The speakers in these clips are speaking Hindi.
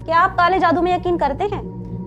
क्या आप काले जादू में यकीन करते हैं?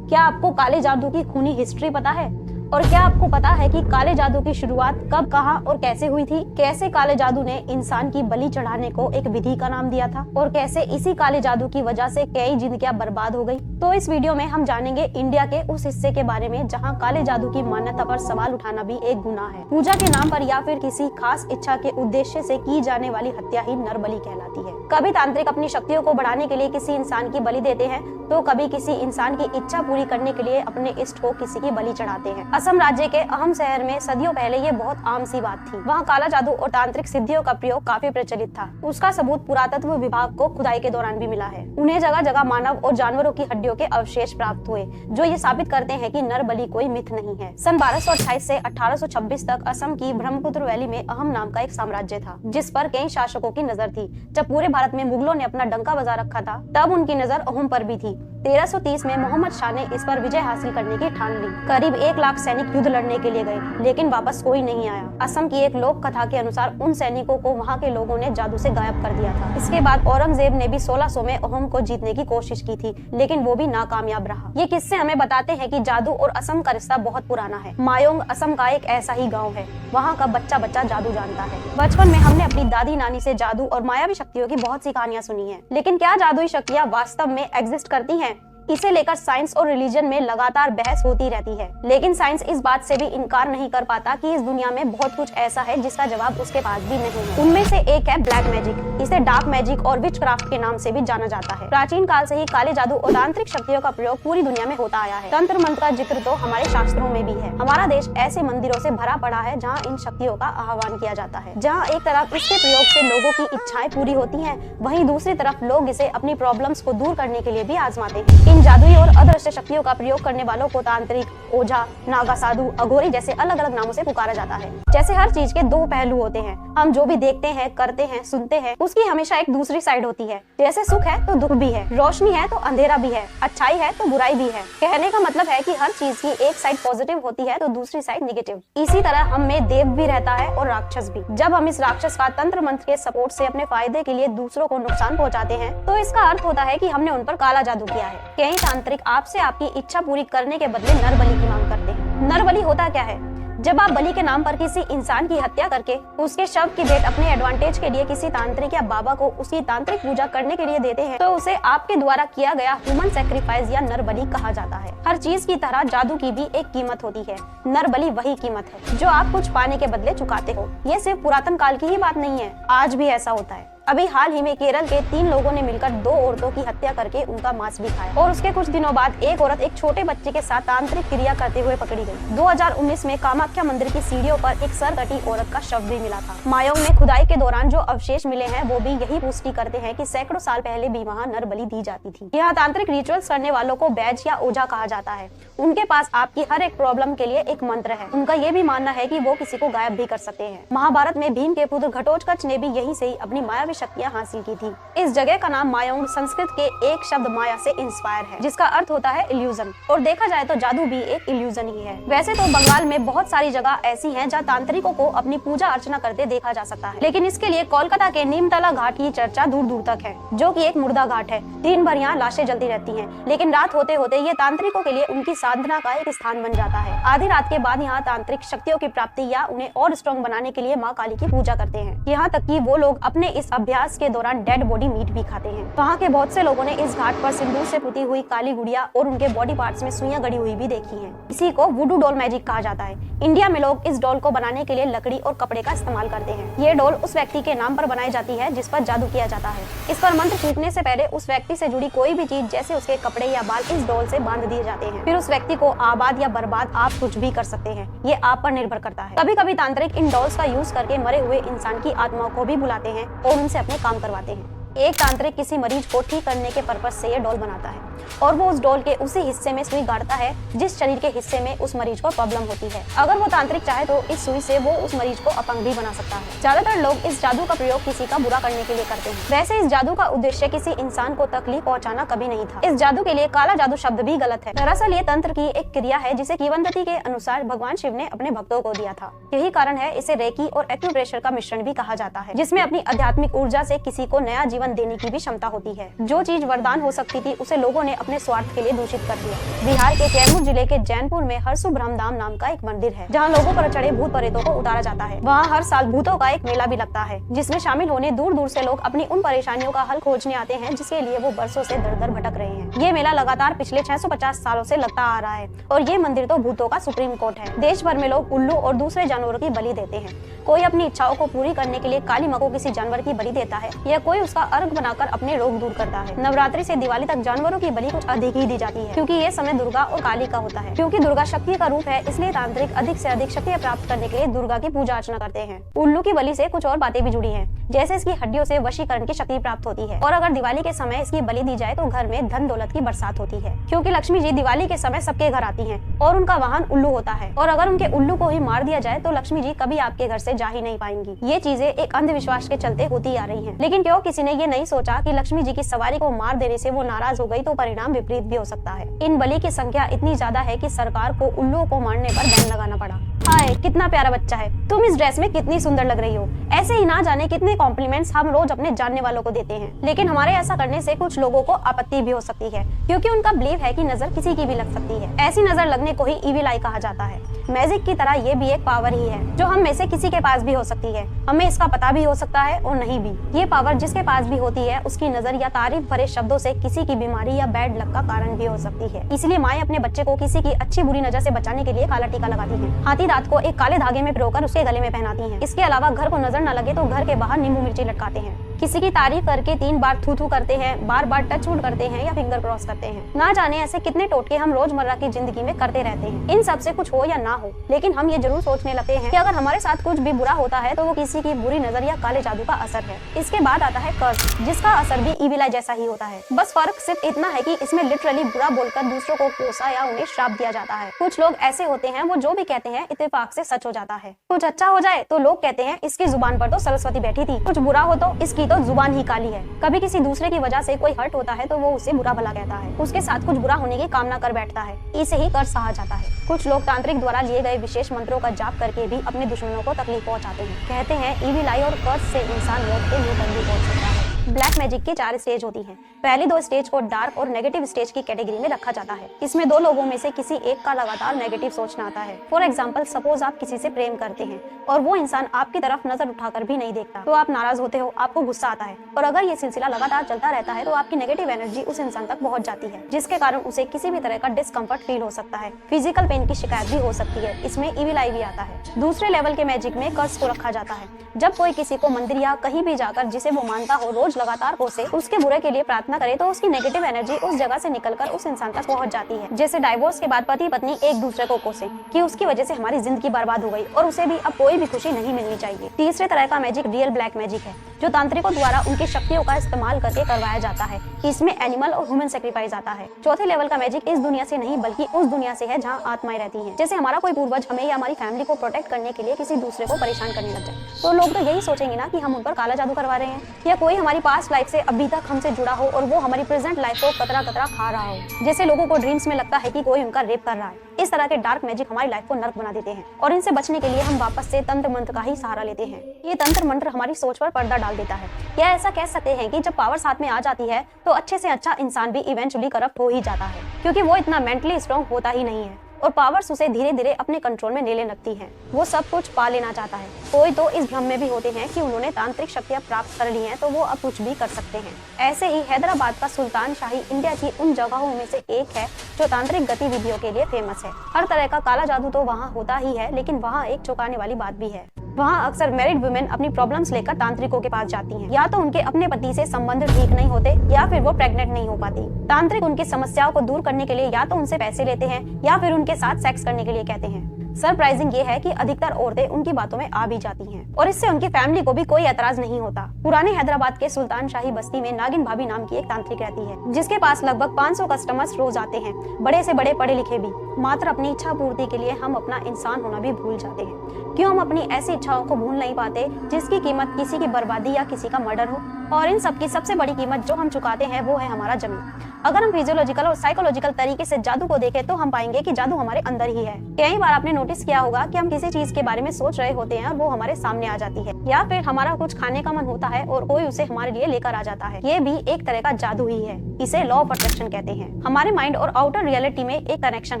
क्या आपको काले जादू की खूनी हिस्ट्री पता है? और क्या आपको पता है कि काले जादू की शुरुआत कब, कहां और कैसे हुई थी? कैसे काले जादू ने इंसान की बलि चढ़ाने को एक विधि का नाम दिया था और कैसे इसी काले जादू की वजह से कई जिंदगियां बर्बाद हो गई? तो इस वीडियो में हम जानेंगे इंडिया के उस हिस्से के बारे में जहां काले जादू की मान्यता पर सवाल उठाना भी एक गुनाह है। पूजा के नाम पर या फिर किसी खास इच्छा के उद्देश्य से की जाने वाली हत्या ही नरबलि कहलाती है। कभी तांत्रिक अपनी शक्तियों को बढ़ाने के लिए किसी इंसान की बलि देते हैं, तो कभी किसी इंसान की इच्छा पूरी करने के लिए अपने इष्ट को किसी की बलि चढ़ाते हैं। असम राज्य के अहम शहर में सदियों पहले ये बहुत आम सी बात थी। वहाँ काला जादू और तांत्रिक सिद्धियों का प्रयोग काफी प्रचलित था। उसका सबूत पुरातत्व विभाग को खुदाई के दौरान भी मिला है। उन्हें जगह जगह मानव और जानवरों की हड्डियों के अवशेष प्राप्त हुए, जो ये साबित करते हैं कि नरबलि कोई मिथ नहीं है। सन 1228 से 1826 तक असम की ब्रह्मपुत्र वैली में अहम नाम का एक साम्राज्य था, जिस पर कई शासकों की नजर थी। जब पूरे भारत में मुगलों ने अपना डंका बजा रखा था, तब उनकी नजर अहोम पर भी थी। 1330 में मोहम्मद शाह ने इस पर विजय हासिल करने की ठान ली। करीब 1 लाख सैनिक युद्ध लड़ने के लिए गए, लेकिन वापस कोई नहीं आया। असम की एक लोक कथा के अनुसार उन सैनिकों को वहां के लोगों ने जादू से गायब कर दिया था। इसके बाद औरंगजेब ने भी 1600 में अहोम को जीतने की कोशिश की थी, लेकिन वो भी नाकामयाब रहा। ये किस्से हमें बताते हैं कि जादू और असम का रिश्ता बहुत पुराना है। मायोंग असम का एक ऐसा ही गाँव है। वहाँ का बच्चा बच्चा जादू जानता है। बचपन में हमने अपनी दादी नानी से जादू और मायावी शक्तियों की बहुत सी कहानियां सुनी है, लेकिन क्या जादुई शक्तियाँ वास्तव में एग्जिस्ट करती हैं? इसे लेकर साइंस और रिलीजन में लगातार बहस होती रहती है, लेकिन साइंस इस बात से भी इनकार नहीं कर पाता कि इस दुनिया में बहुत कुछ ऐसा है जिसका जवाब उसके पास भी नहीं है। उनमें से एक है ब्लैक मैजिक। इसे डार्क मैजिक और विच क्राफ्ट के नाम से भी जाना जाता है। प्राचीन काल से ही काले जादू और तांत्रिक शक्तियों का प्रयोग पूरी दुनिया में होता आया है। तंत्र मंत्र का जिक्र तो हमारे शास्त्रों में भी है। हमारा देश ऐसे मंदिरों से भरा पड़ा है जहाँ इन शक्तियों का आह्वान किया जाता है। जहाँ एक तरफ इसके प्रयोग से लोगों की इच्छाएं पूरी होती है, वहीं दूसरी तरफ लोग इसे अपनी प्रॉब्लम्स को दूर करने के लिए भी आजमाते हैं। इन जादुई और अदृश्य शक्तियों का प्रयोग करने वालों को तांत्रिक, ओझा, नागा साधु, अघोरी जैसे अलग अलग नामों से पुकारा जाता है। जैसे हर चीज के 2 पहलू होते हैं। हम जो भी देखते हैं, करते हैं, सुनते हैं, उसकी हमेशा एक दूसरी साइड होती है। जैसे सुख है तो दुख भी है, रोशनी है तो अंधेरा भी है, अच्छाई है तो बुराई भी है। कहने का मतलब है कि हर चीज की एक साइड पॉजिटिव होती है तो दूसरी साइड नेगेटिव। इसी तरह हम में देव भी रहता है और राक्षस भी। जब हम इस राक्षस का तंत्र मंत्र के सपोर्ट से अपने फायदे के लिए दूसरों को नुकसान पहुँचाते हैं, तो इसका अर्थ होता है कि हमने उन पर काला जादू किया है। कई तांत्रिक आपसे आपकी इच्छा पूरी करने के बदले नरबलि की मांग करते हैं। नरबलि होता क्या है? जब आप बलि के नाम पर किसी इंसान की हत्या करके उसके शव की भेंट अपने एडवांटेज के लिए किसी तांत्रिक या बाबा को उसकी तांत्रिक पूजा करने के लिए देते हैं, तो उसे आपके द्वारा किया गया ह्यूमन सैक्रिफाइस या नरबलि कहा जाता है। हर चीज की तरह जादू की भी एक कीमत होती है। नरबलि वही कीमत है जो आप कुछ पाने के बदले चुकाते हो। ये सिर्फ पुरातन काल की ही बात नहीं है, आज भी ऐसा होता है। अभी हाल ही में केरल के 3 लोगों ने मिलकर 2 औरतों की हत्या करके उनका मांस भी खाया, और उसके कुछ दिनों बाद एक औरत एक छोटे बच्चे के साथ तांत्रिक क्रिया करते हुए पकड़ी गई। 2019 में कामाख्या मंदिर की सीढ़ियों पर एक सर कटी औरत का शव भी मिला था। मायोंग में खुदाई के दौरान जो अवशेष मिले हैं, वो भी यही पुष्टि करते हैं कि सैकड़ों साल पहले भी वहाँ नरबलि दी जाती थी। यहाँ तांत्रिक रिचुअल्स करने वालों को बैज या ओझा कहा जाता है। उनके पास आपकी हर एक प्रॉब्लम के लिए एक मंत्र है। उनका ये भी मानना है कि वो किसी को गायब भी कर सकते हैं। महाभारत में भीम के पुत्र घटोत्कच ने भी यहीं से ही अपनी मायावी शक्तियाँ हासिल की थी। इस जगह का नाम मायोंग संस्कृत के एक शब्द माया से इंस्पायर है, जिसका अर्थ होता है इल्यूजन। और देखा जाए तो जादू भी एक इल्यूजन ही है। वैसे तो बंगाल में बहुत सारी जगह ऐसी हैं जहाँ तांत्रिकों को अपनी पूजा अर्चना करते देखा जा सकता है, लेकिन इसके लिए कोलकाता के नीमतला घाट की चर्चा दूर दूर तक है, जो कि एक मुर्दा घाट है। दिन भर यहाँ लाशें जलती रहती हैं, लेकिन रात होते होते ये तांत्रिकों के लिए उनकी साधना का एक स्थान बन जाता है। आधी रात के बाद यहाँ तांत्रिक शक्तियों की प्राप्ति या उन्हें और स्ट्रॉन्ग बनाने के लिए माँ काली की पूजा करते हैं। यहाँ तक कि वो लोग अपने इस अभ्यास के दौरान डेड बॉडी मीट भी खाते हैं। वहाँ के बहुत से लोगों ने इस घाट पर सिंदूर से पुती हुई काली गुड़िया और उनके बॉडी पार्ट्स में सुइयां गड़ी हुई भी देखी हैं। इसी को वुडू डॉल मैजिक कहा जाता है। इंडिया में लोग इस डॉल को बनाने के लिए लकड़ी और कपड़े का इस्तेमाल करते हैं। ये डॉल उस व्यक्ति के नाम पर बनाई जाती है जिस पर जादू किया जाता है। इस पर मंत्र फूंकने से पहले उस व्यक्ति से जुड़ी कोई भी चीज, जैसे उसके कपड़े या बाल, इस डॉल से बांध दिए जाते हैं। फिर उस व्यक्ति को आबाद या बर्बाद आप कुछ भी कर सकते हैं, ये आप पर निर्भर करता है। कभी कभी तांत्रिक इन डॉल्स का यूज करके मरे हुए इंसान की आत्माओं को भी बुलाते हैं और उनसे अपने काम करवाते हैं। एक तांत्रिक किसी मरीज को ठीक करने के पर्पज से ये डॉल बनाता है और वो उस डॉल के उसी हिस्से में सुई गाड़ता है जिस शरीर के हिस्से में उस मरीज को प्रॉब्लम होती है। अगर वो तांत्रिक चाहे तो इस सुई से वो उस मरीज को अपंग भी बना सकता है। ज्यादातर लोग इस जादू का प्रयोग किसी का बुरा करने के लिए करते हैं। वैसे इस जादू का उद्देश्य किसी इंसान को तकलीफ पहुंचाना कभी नहीं था। इस जादू के लिए काला जादू शब्द भी गलत है। दरअसल ये तंत्र की एक क्रिया है जिसे किंवदंती के अनुसार भगवान शिव ने अपने भक्तों को दिया था। यही कारण है इसे रेकी और एक्यूप्रेशर का मिश्रण भी कहा जाता है, जिसमें अपनी आध्यात्मिक ऊर्जा से किसी को नया जीवन जीवन देने की भी क्षमता होती है। जो चीज वरदान हो सकती थी उसे लोगों ने अपने स्वार्थ के लिए दूषित कर दिया। बिहार के कैमूर जिले के जैनपुर में हरसु ब्रह्मधाम नाम का एक मंदिर है, जहाँ लोगों पर चढ़े भूत प्रेतों को उतारा जाता है। वहाँ हर साल भूतों का एक मेला भी लगता है, जिसमें शामिल होने दूर दूर से लोग अपनी उन परेशानियों का हल खोजने आते हैं जिसके लिए वो बरसों से दर दर भटक रहे हैं। ये मेला लगातार पिछले 650 सालों से लगता आ रहा है और ये मंदिर तो भूतों का सुप्रीम कोर्ट है। देश भर में लोग उल्लू और दूसरे जानवरों की बलि देते हैं। कोई अपनी इच्छाओं को पूरी करने के लिए काली मां को किसी जानवर की बलि देता है या कोई उसका अर्घ बनाकर अपने रोग दूर करता है। नवरात्रि से दिवाली तक जानवरों की बलि कुछ अधिक ही दी जाती है, क्योंकि ये समय दुर्गा और काली का होता है। क्योंकि दुर्गा शक्ति का रूप है, इसलिए तांत्रिक अधिक से अधिक शक्ति प्राप्त करने के लिए दुर्गा की पूजा अर्चना करते हैं। उल्लू की बलि से कुछ और बातें भी जुड़ी हैं, जैसे इसकी हड्डियों से वशीकरण की शक्ति प्राप्त होती है और अगर दिवाली के समय इसकी बलि दी जाए तो घर में धन दौलत की बरसात होती है, क्योंकि लक्ष्मी जी दिवाली के समय सबके घर आती हैं और उनका वाहन उल्लू होता है और अगर उनके उल्लू को ही मार दिया जाए तो लक्ष्मी जी कभी आपके घर से जा ही नहीं पाएंगी। ये चीजें एक अंधविश्वास के चलते होती आ रही हैं, लेकिन क्यों किसी ने ये नहीं सोचा कि लक्ष्मी जी की सवारी को मार देने से वो नाराज हो गई तो परिणाम विपरीत भी हो सकता है। इन बलि की संख्या इतनी ज्यादा है कि सरकार को उल्लुओं को मारने पर बैन लगाना पड़ा। हाय कितना प्यारा बच्चा है, तुम इस ड्रेस में कितनी सुंदर लग रही हो। ऐसे ही ना जाने कितने कॉम्प्लीमेंट्स हम रोज अपने जानने वालों को देते हैं, लेकिन हमारे ऐसा करने से कुछ लोगों को आपत्ति भी हो सकती है, क्योंकि उनका बिलीव है कि नजर किसी की भी लग सकती है। ऐसी नजर लगने को ही इविल आई कहा जाता है। मैजिक की तरह ये भी एक पावर ही है जो हम में से किसी के पास भी हो सकती है। हमें इसका पता भी हो सकता है और नहीं भी। ये पावर जिसके पास भी होती है उसकी नजर या तारीफ भरे शब्दों से किसी की बीमारी या बैड लक का कारण भी हो सकती है। इसलिए माएं अपने बच्चे को किसी की अच्छी बुरी नजर से बचाने के लिए काला टीका लगाती हैं। हाथी दांत को एक काले धागे में पिरोकर उसके गले में पहनाती हैं। इसके अलावा घर को नजर न लगे तो घर के बाहर नींबू मिर्ची लटकाते हैं। किसी की तारीफ करके 3 बार थू थू करते हैं, बार बार टच वुड करते हैं या फिंगर क्रॉस करते हैं। ना जाने ऐसे कितने टोटके हम रोजमर्रा की जिंदगी में करते रहते हैं। इन सब से कुछ हो या ना हो, लेकिन हम ये जरूर सोचने लगते हैं कि अगर हमारे साथ कुछ भी बुरा होता है तो वो किसी की बुरी नजर या काले जादू का असर है। इसके बाद आता है कर्स, जिसका असर भी इविल आई जैसा ही होता है। बस फर्क सिर्फ इतना है कि इसमें लिटरली बुरा बोलकर दूसरों को कोसा या उन्हें श्राप दिया जाता है। कुछ लोग ऐसे होते हैं वो जो भी कहते हैं इत्तेफाक से सच हो जाता है। कुछ अच्छा हो जाए तो लोग कहते हैं इसकी जुबान पर तो सरस्वती बैठी थी, कुछ बुरा हो तो इसकी तो जुबान ही काली है। कभी किसी दूसरे की वजह से कोई हर्ट होता है तो वो उसे बुरा भला कहता है, उसके साथ कुछ बुरा होने की कामना कर बैठता है। इसे ही कर्स कहा जाता है। कुछ लोग तांत्रिक द्वारा लिए गए विशेष मंत्रों का जाप करके भी अपने दुश्मनों को तकलीफ पहुंचाते हैं। कहते हैं इविल आई और कर्स से इंसान मौत के मुंह पर भी पहुंच सकता है। ब्लैक मैजिक की 4 स्टेज होती हैं। पहली 2 स्टेज को डार्क और नेगेटिव स्टेज की कैटेगरी में रखा जाता है। इसमें 2 लोगों में से किसी एक का लगातार नेगेटिव सोचना आता है। फॉर एग्जाम्पल, सपोज आप किसी से प्रेम करते हैं और वो इंसान आपकी तरफ नजर उठाकर भी नहीं देखता, तो आप नाराज होते हो, आपको गुस्सा आता है। और अगर ये सिलसिला लगातार चलता रहता है तो आपकी नेगेटिव एनर्जी उस इंसान तक पहुंच जाती है, जिसके कारण उसे किसी भी तरह का डिस्कम्फर्ट फील हो सकता है। फिजिकल पेन की शिकायत भी हो सकती है। इसमें इविल आई भी आता है। दूसरे लेवल के मैजिक में कर्स को रखा जाता है। जब कोई किसी को मंदिर या कहीं भी जाकर जिसे वो मानता हो रोज लगातार कोसे, उसके बुरे के लिए प्रार्थना करे, तो उसकी नेगेटिव एनर्जी उस जगह से निकलकर उस इंसान तक पहुंच जाती है। जैसे डाइवोर्स के बाद पति पत्नी एक दूसरे को कोसे कि उसकी वजह से हमारी जिंदगी बर्बाद हो गई और उसे भी अब कोई भी खुशी नहीं मिलनी चाहिए। तीसरे तरह का मैजिक रियल ब्लैक मैजिक है, जो तांत्रिकों द्वारा उनकी शक्तियों का इस्तेमाल करके करवाया जाता है। इसमें एनिमल और ह्यूमन सेक्रीफाइस आता है। चौथे लेवल का मैजिक इस दुनिया से नहीं बल्कि उस दुनिया से है जहाँ आत्माएं रहती हैं। जैसे हमारा कोई पूर्वज हमें या हमारी फैमिली को प्रोटेक्ट करने के लिए किसी दूसरे को परेशान करने लग जाए, तो लोग तो यही सोचेंगे ना कि हम उन पर काला जादू करवा रहे हैं, या कोई हमारी पास्ट लाइफ से अभी तक हमसे जुड़ा हो और वो हमारी प्रेजेंट लाइफ को कतरा कतरा खा रहा हो। जैसे लोगों को ड्रीम्स में लगता है कि कोई उनका रेप कर रहा है। इस तरह के डार्क मैजिक हमारी लाइफ को नर्क बना देते हैं और इनसे बचने के लिए हम वापस से तंत्र मंत्र का ही सहारा लेते हैं। ये तंत्र मंत्र हमारी सोच पर पर्दा डाल देता है, या ऐसा कह सकते हैं कि जब पावर साथ में आ जाती है तो अच्छे से अच्छा इंसान भी इवेंचुअली करप्ट हो ही जाता है, क्योंकि वो इतना मेंटली स्ट्रॉन्ग होता ही नहीं है और पावर्स उसे धीरे धीरे अपने कंट्रोल में लेने लगती हैं। वो सब कुछ पा लेना चाहता है। कोई तो इस भ्रम में भी होते हैं कि उन्होंने तांत्रिक शक्तियां प्राप्त कर ली हैं तो वो अब कुछ भी कर सकते हैं। ऐसे ही हैदराबाद का सुल्तान शाही इंडिया की उन जगहों में से एक है जो तांत्रिक गतिविधियों के लिए फेमस है। हर तरह का काला जादू तो वहाँ होता ही है, लेकिन वहाँ एक चौंकाने वाली बात भी है। वहाँ अक्सर मैरिड वुमेन अपनी प्रॉब्लम्स लेकर तांत्रिकों के पास जाती हैं। या तो उनके अपने पति से संबंध ठीक नहीं होते या फिर वो प्रेग्नेंट नहीं हो पाती। तांत्रिक उनकी समस्याओं को दूर करने के लिए या तो उनसे पैसे लेते हैं या फिर उनके साथ सेक्स करने के लिए कहते हैं। सरप्राइजिंग ये है कि अधिकतर औरतें उनकी बातों में आ भी जाती हैं और इससे उनकी फैमिली को भी कोई एतराज नहीं होता। पुराने हैदराबाद के सुल्तान शाही बस्ती में नागिन भाभी नाम की एक तांत्रिक रहती है, जिसके पास लगभग 500 कस्टमर्स रोज आते हैं, बड़े से बड़े पढ़े लिखे भी। मात्र अपनी इच्छा पूर्ति के लिए हम अपना इंसान होना भी भूल जाते हैं। क्यों हम अपनी ऐसी इच्छाओं को भूल नहीं पाते जिसकी कीमत किसी की बर्बादी या किसी का मर्डर हो? और इन सब की सबसे बड़ी कीमत जो हम चुकाते हैं वो है हमारा जमीन। अगर हम फिजियोलॉजिकल और साइकोलॉजिकल तरीके से जादू को देखें तो हम पाएंगे कि जादू हमारे अंदर ही है। कई बार आपने नोटिस किया होगा कि हम किसी चीज के बारे में सोच रहे होते हैं और वो हमारे सामने आ जाती है, या फिर हमारा कुछ खाने का मन होता है और कोई उसे हमारे लिए लेकर आ जाता है। ये भी एक तरह का जादू ही है। इसे लॉ ऑफ अट्रैक्शन कहते हैं। हमारे माइंड और आउटर रियलिटी में एक कनेक्शन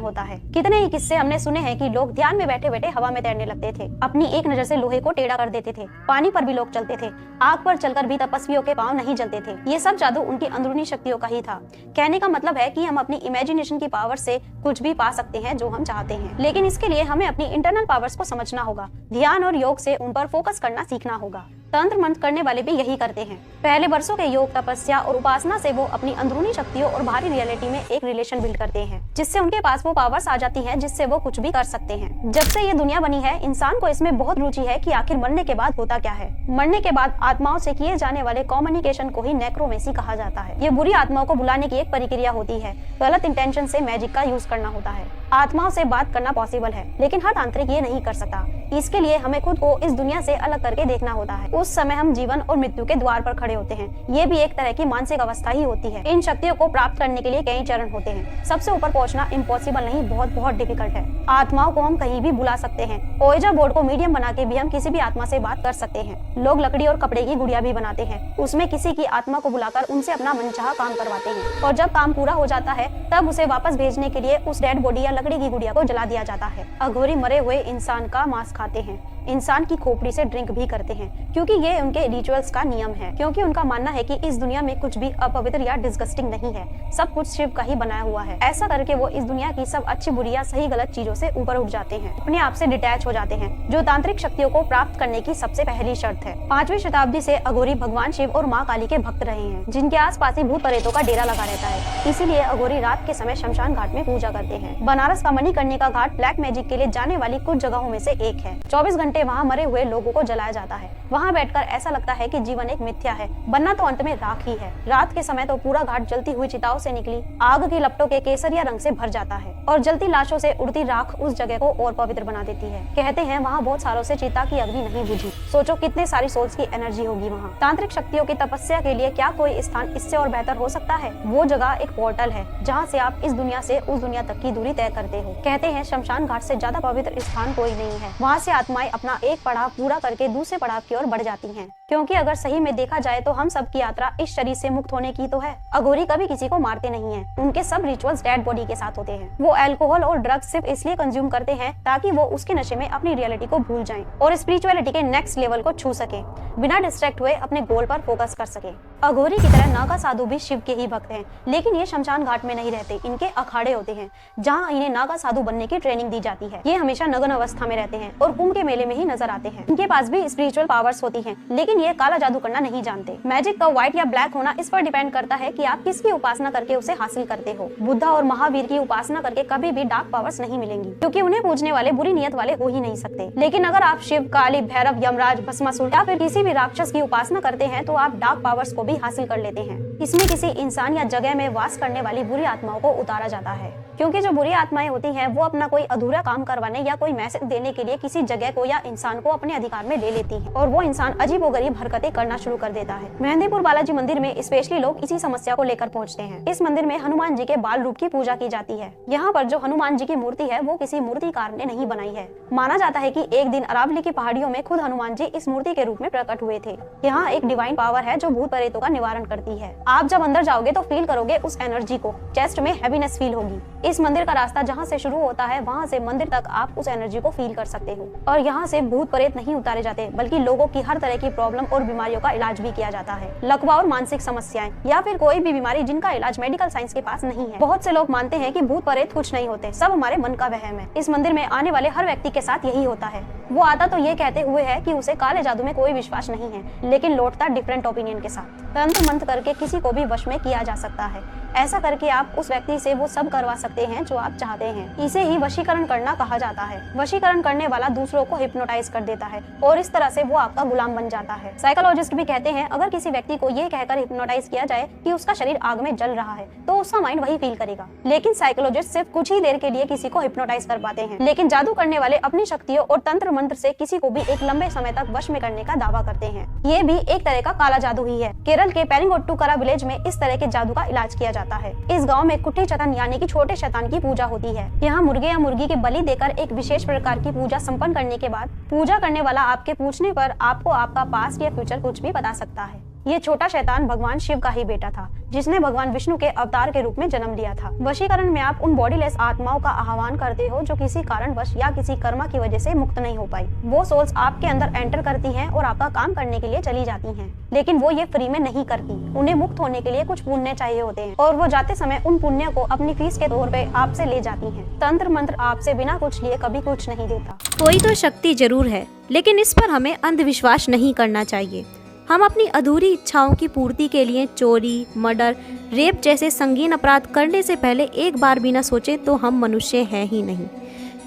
होता है। कितने ही किस्से हमने सुने हैं कि लोग ध्यान में बैठे बैठे हवा में तैरने लगते थे, अपनी एक नजर से लोहे को टेढ़ा कर देते थे, पानी पर भी लोग चलते थे, आग पर चलकर भी तपस्वियों के पांव नहीं जलते थे। ये सब जादू उनकी अंदरूनी शक्तियों का ही था। कहने का मतलब है कि हम अपनी इमेजिनेशन की पावर से कुछ भी पा सकते हैं जो हम चाहते हैं, लेकिन इसके लिए हमें अपनी इंटरनल पावर्स को समझना होगा। ध्यान और योग से उन पर फोकस करना सीखना होगा। तंत्र मंत्र करने वाले भी यही करते हैं। पहले वर्षों के योग, तपस्या और उपासना से वो अपनी अंदरूनी शक्तियों और बाहरी रियलिटी में एक रिलेशन बिल्ड करते हैं, जिससे उनके पास वो पावर्स आ जाती हैं जिससे वो कुछ भी कर सकते हैं। जब से ये दुनिया बनी है, इंसान को इसमें बहुत रुचि है कि आखिर मरने के बाद होता क्या है। मरने के बाद आत्माओं से किए जाने वाले कम्युनिकेशन को ही नेक्रोमेसी कहा जाता है। ये बुरी आत्माओं को बुलाने की एक प्रक्रिया होती है। गलत इंटेंशन से मैजिक का यूज करना होता है। आत्माओं से बात करना पॉसिबल है, लेकिन हर तांत्रिक ये नहीं कर सकता। इसके लिए हमें खुद को इस दुनिया से अलग करके देखना होता है। उस समय हम जीवन और मृत्यु के द्वार पर खड़े होते हैं। ये भी एक तरह की मानसिक अवस्था ही होती है। इन शक्तियों को प्राप्त करने के लिए कई चरण होते हैं। सबसे ऊपर पहुंचना इम्पॉसिबल नहीं, बहुत बहुत डिफिकल्ट है। आत्माओं को हम कहीं भी बुला सकते हैं। ओएजा बोर्ड को मीडियम बना के भी हम किसी भी आत्मा से बात कर सकते हैं। लोग लकड़ी और कपड़े की गुड़िया भी बनाते हैं, उसमें किसी की आत्मा को बुलाकर उनसे अपना मनचाहा काम करवाते हैं, और जब काम पूरा हो जाता है तब उसे वापस भेजने के लिए उस डेड बॉडी या लकड़ी की गुड़िया को जला दिया जाता है। अघोरी मरे हुए इंसान का मांस खाते हैं, इंसान की खोपड़ी से ड्रिंक भी करते हैं, क्योंकि ये उनके रिचुअल्स का नियम है। क्योंकि उनका मानना है कि इस दुनिया में कुछ भी अपवित्र या डिस्गस्टिंग नहीं है, सब कुछ शिव का ही बनाया हुआ है। ऐसा करके वो इस दुनिया की सब अच्छी बुरी या सही गलत चीजों से ऊपर उठ जाते हैं, अपने आप से डिटैच हो जाते हैं, जो तांत्रिक शक्तियों को प्राप्त करने की सबसे पहली शर्त है। 5वीं शताब्दी से अघोरी भगवान शिव और माँ काली के भक्त रहे हैं, जिनके आसपास ही भूत प्रेतों का डेरा लगा रहता है। इसीलिए अघोरी रात के समय शमशान घाट में पूजा करते हैं। बनारस का मणिकर्णिका घाट ब्लैक मैजिक के लिए जाने वाली कुछ जगहों में से एक है। 24 घंटे वहाँ मरे हुए लोगों को जलाया जाता है। वहाँ बैठकर ऐसा लगता है कि जीवन एक मिथ्या है, बनना तो अंत में राख ही है। रात के समय तो पूरा घाट जलती हुई चिताओं से निकली आग की लपटों के केसरिया रंग से भर जाता है, और जलती लाशों से उड़ती राख उस जगह को और पवित्र बना देती है। कहते हैं वहाँ बहुत सालों से चिता की अग्नि नहीं बुझी। सोचो कितने सारी सोल्स की एनर्जी होगी वहाँ। तांत्रिक शक्तियों की तपस्या के लिए क्या कोई स्थान इससे और बेहतर हो सकता है? वो जगह एक पोर्टल है, जहाँ से आप इस दुनिया से उस दुनिया तक की दूरी तय करते हो। कहते हैं शमशान घाट से ज्यादा पवित्र स्थान कोई नहीं है। वहाँ से आत्माएं अपना एक पड़ाव पूरा करके दूसरे पड़ाव की ओर बढ़ जाती हैं। क्योंकि अगर सही में देखा जाए तो हम सब की यात्रा इस शरीर से मुक्त होने की तो है। अघोरी कभी किसी को मारते नहीं हैं। उनके सब रिचुअल्स डेड बॉडी के साथ होते हैं। वो अल्कोहल और ड्रग्स सिर्फ इसलिए कंज्यूम करते हैं ताकि वो उसके नशे में अपनी रियलिटी को भूल जाएं और स्पिरिचुअलिटी के नेक्स्ट लेवल को छू सके, बिना डिस्ट्रैक्ट हुए अपने गोल पर फोकस कर सके। अघोरी की तरह नागा साधु भी शिव के ही भक्त हैं, लेकिन ये शमशान घाट में नहीं रहते। इनके अखाड़े होते हैं जहाँ इन्हें नागा साधु बनने की ट्रेनिंग दी जाती है। ये हमेशा नग्न अवस्था में रहते हैं और कुंभ के मेले में ही नजर आते हैं। इनके पास भी स्पिरिचुअल पावर्स होती हैं, लेकिन ये काला जादू करना नहीं जानते। मैजिक का व्हाइट या ब्लैक होना इस पर डिपेंड करता है कि आप किसकी उपासना करके उसे हासिल करते हो। बुद्धा और महावीर की उपासना करके कभी भी डार्क पावर्स नहीं मिलेंगी, क्योंकि उन्हें पूजने वाले बुरी नियत वाले हो ही नहीं सकते। लेकिन अगर आप शिव, काली, भैरव, यमराज, भस्मासुर या फिर किसी भी राक्षस की उपासना करते हैं तो आप डार्क पावर्स को भी हासिल कर लेते हैं। इसमें किसी इंसान या जगह में वास करने वाली बुरी आत्माओं को उतारा जाता है, क्योंकि जो बुरी आत्माएं होती हैं वो अपना कोई अधूरा काम करवाने या कोई मैसेज देने के लिए किसी जगह को या इंसान को अपने अधिकार में ले लेती हैं, और वो इंसान अजीबोगरीब हरकतें करना शुरू कर देता है। मेहंदीपुर बालाजी मंदिर में स्पेशली लोग इसी समस्या को लेकर पहुंचते हैं। इस मंदिर में हनुमान जी के बाल रूप की पूजा की जाती है। यहाँ पर जो हनुमान जी की मूर्ति है वो किसी मूर्तिकार ने नहीं बनाई है। माना जाता है कि एक दिन अरावली की पहाड़ियों में खुद हनुमान जी इस मूर्ति के रूप में प्रकट हुए थे। यहाँ एक डिवाइन पावर है जो भूत प्रेतों का निवारण करती है। आप जब अंदर जाओगे तो फील करोगे उस एनर्जी को, चेस्ट में हैवीनेस फील होगी। इस मंदिर का रास्ता जहाँ से शुरू होता है वहाँ से मंदिर तक आप उस एनर्जी को फील कर सकते हो। और यहाँ से भूत प्रेत नहीं उतारे जाते, बल्कि लोगों की हर तरह की प्रॉब्लम और बीमारियों का इलाज भी किया जाता है। लकवा और मानसिक समस्याएं या फिर कोई भी बीमारी जिनका इलाज मेडिकल साइंस के पास नहीं है। बहुत से लोग मानते हैं कि भूत प्रेत कुछ नहीं होते, सब हमारे मन का वहम है। इस मंदिर में आने वाले हर व्यक्ति के साथ यही होता है। वो आता तो ये कहते हुए है कि उसे काले जादू में कोई विश्वास नहीं है, लेकिन लौटता डिफरेंट ओपिनियन के साथ। तंत्र मंत्र करके किसी को भी वश में किया जा सकता है। ऐसा करके आप उस व्यक्ति से वो सब करवा सकते हैं जो आप चाहते हैं। इसे ही वशीकरण करना कहा जाता है। वशीकरण करने वाला दूसरों को हिप्नोटाइज कर देता है और इस तरह से वो आपका गुलाम बन जाता है। साइकोलॉजिस्ट भी कहते हैं अगर किसी व्यक्ति को ये कहकर हिप्नोटाइज किया जाए कि उसका शरीर आग में जल रहा है तो उसका माइंड वही फील करेगा। लेकिन साइकोलॉजिस्ट सिर्फ कुछ ही देर के लिए किसी को हिप्नोटाइज कर पाते हैं, लेकिन जादू करने वाले अपनी शक्तियों और तंत्र मंत्र से किसी को भी एक लंबे समय तक वश में करने का दावा करते हैं। ये भी एक तरह का काला जादू ही है। केरल के पेरिंगोट्टुकरा विलेज में इस तरह के जादू का इलाज किया जाता है। इस गांव में कुट्टी चतन यानी कि छोटे शैतान की पूजा होती है। यहाँ मुर्गे या मुर्गी के बलि देकर एक विशेष प्रकार की पूजा संपन्न करने के बाद पूजा करने वाला आपके पूछने पर आपको आपका पास्ट या फ्यूचर कुछ भी बता सकता है। ये छोटा शैतान भगवान शिव का ही बेटा था जिसने भगवान विष्णु के अवतार के रूप में जन्म लिया था। वशीकरण में आप उन बॉडीलेस आत्माओं का आह्वान करते हो जो किसी कारणवश या किसी कर्मा की वजह से मुक्त नहीं हो पाई। वो सोल्स आपके अंदर एंटर करती हैं और आपका काम करने के लिए चली जाती हैं, लेकिन वो ये फ्री में नहीं करती। उन्हें मुक्त होने के लिए कुछ पुण्य चाहिए होते हैं और वो जाते समय उन पुण्य को अपनी फीस के तौर पे आपसे ले जाती हैं। तंत्र मंत्र आपसे बिना कुछ लिए कभी कुछ नहीं देता। कोई तो शक्ति जरूर है, लेकिन इस पर हमें अंधविश्वास नहीं करना चाहिए। हम अपनी अधूरी इच्छाओं की पूर्ति के लिए चोरी, मर्डर, रेप जैसे संगीन अपराध करने से पहले एक बार भी न सोचें तो हम मनुष्य हैं ही नहीं।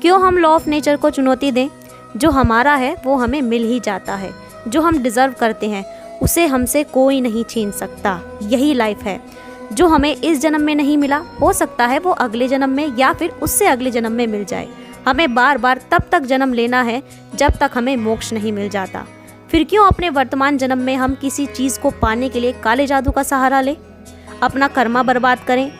क्यों हम लॉ ऑफ नेचर को चुनौती दें? जो हमारा है वो हमें मिल ही जाता है। जो हम डिजर्व करते हैं उसे हमसे कोई नहीं छीन सकता। यही लाइफ है। जो हमें इस जन्म में नहीं मिला हो सकता है वो अगले जन्म में या फिर उससे अगले जन्म में मिल जाए। हमें बार बार तब तक जन्म लेना है जब तक हमें मोक्ष नहीं मिल जाता। फिर क्यों अपने वर्तमान जन्म में हम किसी चीज़ को पाने के लिए काले जादू का सहारा लें, अपना कर्मा बर्बाद करें?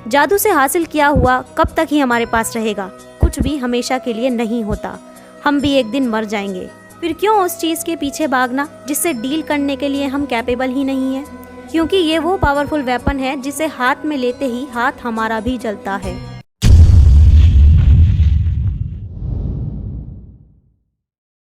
जादू से हासिल किया हुआ कब तक ही हमारे पास रहेगा? कुछ भी हमेशा के लिए नहीं होता। हम भी एक दिन मर जाएंगे। फिर क्यों उस चीज़ के पीछे भागना जिससे डील करने के लिए हम कैपेबल ही नहीं है? क्योंकि ये वो पावरफुल वेपन है जिसे हाथ में लेते ही हाथ हमारा भी जलता है।